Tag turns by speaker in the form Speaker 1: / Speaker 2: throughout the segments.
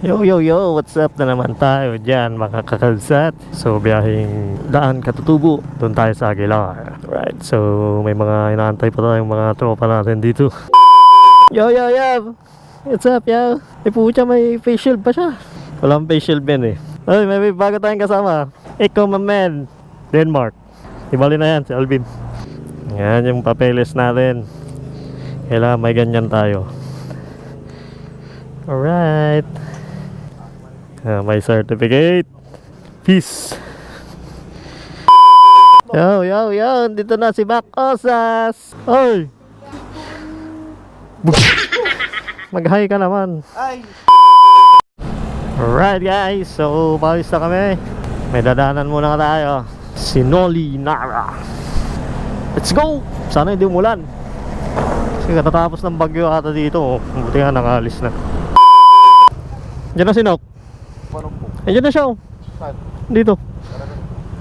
Speaker 1: Yo yo yo, what's up na naman tayo dyan mga kakalsat. So biyaheng Daan Katutubo, doon tayo sa Aguilar. Right, so may mga inaantay pa tayong mga tropa natin dito. Yo yo yo, what's up yo? Pucha, may face shield pa siya. Walang face shield Ben eh. Ay, may bago tayong kasama. Ikaw man, Denmark. Ibali na yan si Alvin. Yan yung papeles natin. Kailangan may ganyan tayo. Alright. May certificate. Peace. Yo, yo, yo. Dito na si Mac Osas. Oy. Mag-hi ka naman.
Speaker 2: Ay!
Speaker 1: Alright guys. So, palis na kami. May dadanan muna tayo. Sinoli Nara. Let's go. Sana hindi umulan. Kasi katatapos ng bagyo ata dito. Buti nga nakalis na. Diyan na si Nok.
Speaker 2: Paano po?
Speaker 1: Diyan na siya oh.
Speaker 2: Saan?
Speaker 1: Dito.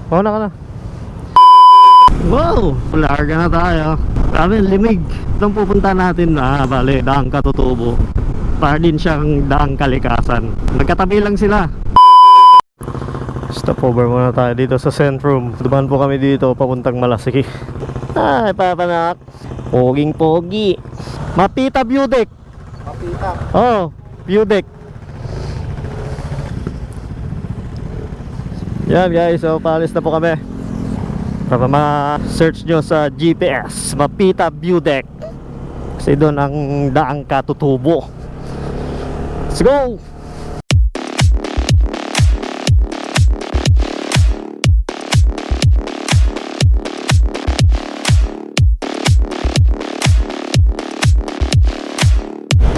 Speaker 1: Mauna ka na. Wow! Larga na tayo. Grabe, limig. Itong pupunta natin na bale, Daang Katutubo. Para din siyang Daang Kalikasan. Nagkatabi lang sila. Stop over muna tayo dito sa Centrum. Dumaan po kami dito papuntang Malasiki. Ay, papanak. Poging pogi. Mapita view deck.
Speaker 2: Mapita.
Speaker 1: Oh, view deck. Yan guys, so paalis na po kami. Para ma-search nyo sa GPS, Mapita View Deck. Kasi doon ang Daang Katutubo. Let's go!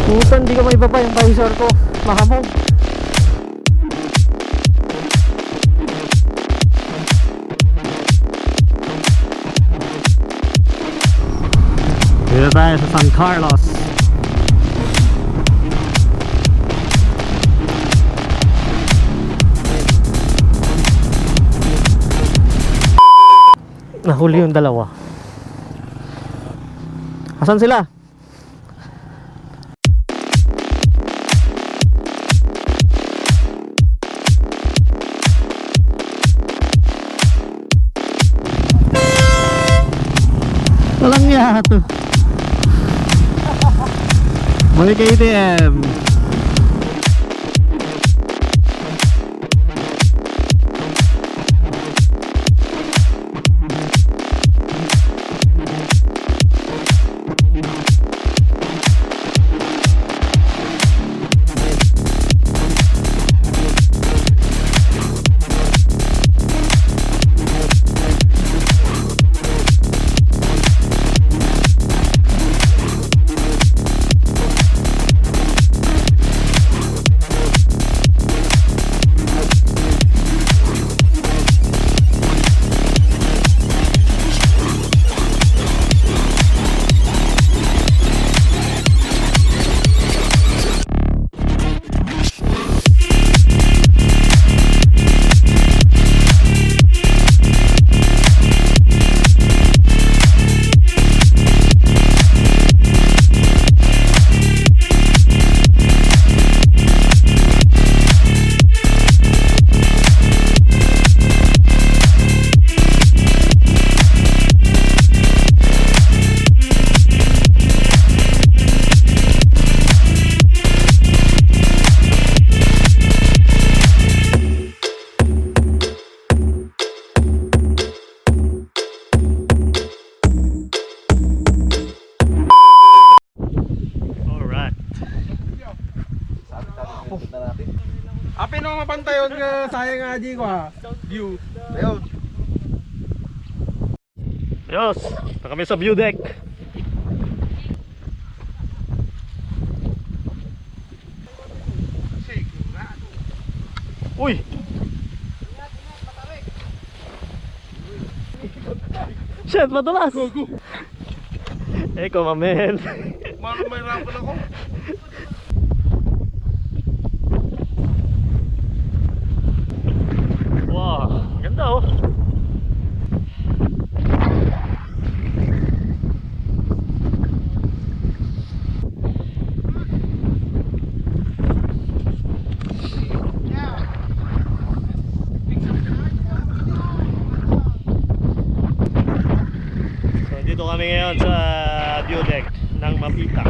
Speaker 1: Putan, di ka may baba yung visor ko. Mahamog. Dito tayo sa San Carlos. Nahuli yung dalawa. Asan sila? Walang yato. Balik kay ATM.
Speaker 2: Api no mapantayon nga sayang nga di ko ha. View. Ayun.
Speaker 1: Yos, na kami sa view deck. Uy! Shit, matulas! Eko, mamen.
Speaker 2: Mano may rampal ako.
Speaker 1: Wow, ganda oh. Nandito kami ngayon sa view deck ng Mapita.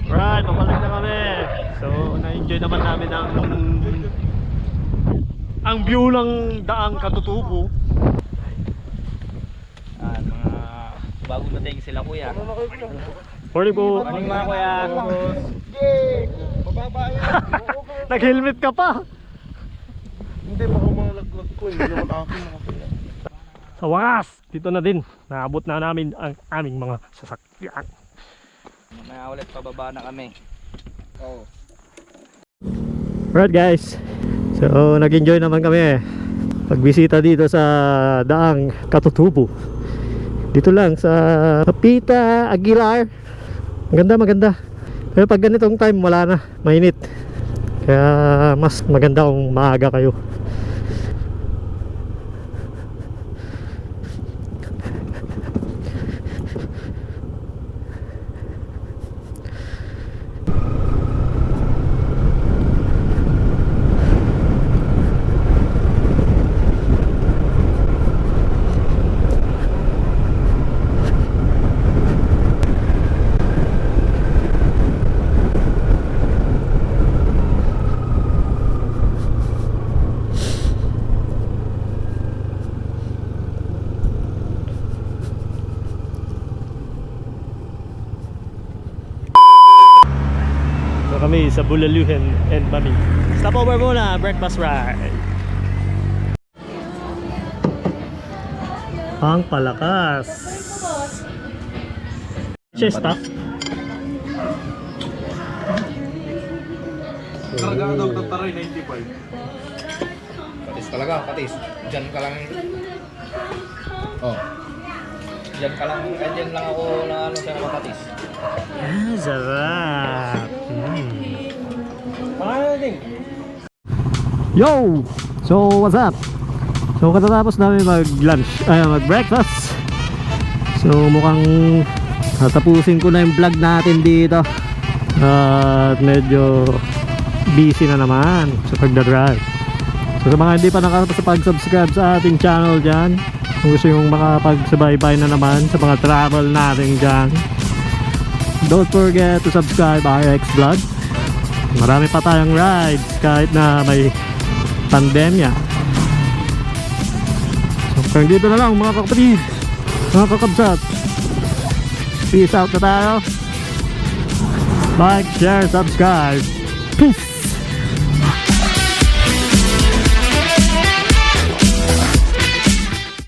Speaker 1: Right, pabalik na kami. So, na-enjoy naman namin ang view ng daang Katutubo.
Speaker 3: Mga bagong dating sila kuya.
Speaker 1: Morning po.
Speaker 3: Morning mga kuya.
Speaker 2: Bababa yan.
Speaker 1: Nag-helmet ka pa.
Speaker 2: Hindi, baka malaglag ko. Hindi naman akin nakapila.
Speaker 1: Sa wakas, dito na din. Naabot na namin ang aming mga sasakyan.
Speaker 3: May ulit pababa na kami.
Speaker 2: Oo.
Speaker 1: Right guys, so nag-enjoy naman kami pagbisita dito sa daang Katutubo. Dito lang sa Mapita, Aguilar. Maganda. Pero pag ganitong time wala na, mainit. Kaya mas maganda kung maaga kayo. Kami sa Bulaluhan and Mami. Stop over muna, breakfast ride. Ang palakas. Siesta.
Speaker 2: Karga daw tataray 95.
Speaker 3: Patis talaga, patis. Diyan ka lang. Oh. Diyan ka lang, diyan lang ako na ano sa patis.
Speaker 1: Ah, sarap. Yo! So, what's up? So, katatapos namin mag-lunch, mag-breakfast. So, mukhang tatapusin ko na yung vlog natin dito. At medyo busy na naman sa pagdadrive. So, sa mga hindi pa nakapag-subscribe sa ating channel dyan, kung gusto yung makapagsubaybay na naman sa mga travel natin dyan, don't forget to subscribe RX Vlog. Marami pa tayong rides kahit na may pandemya. So hanggang dito na lang mga kapatid, mga kakabsat. Peace out na tayo. Like, share, subscribe. Peace.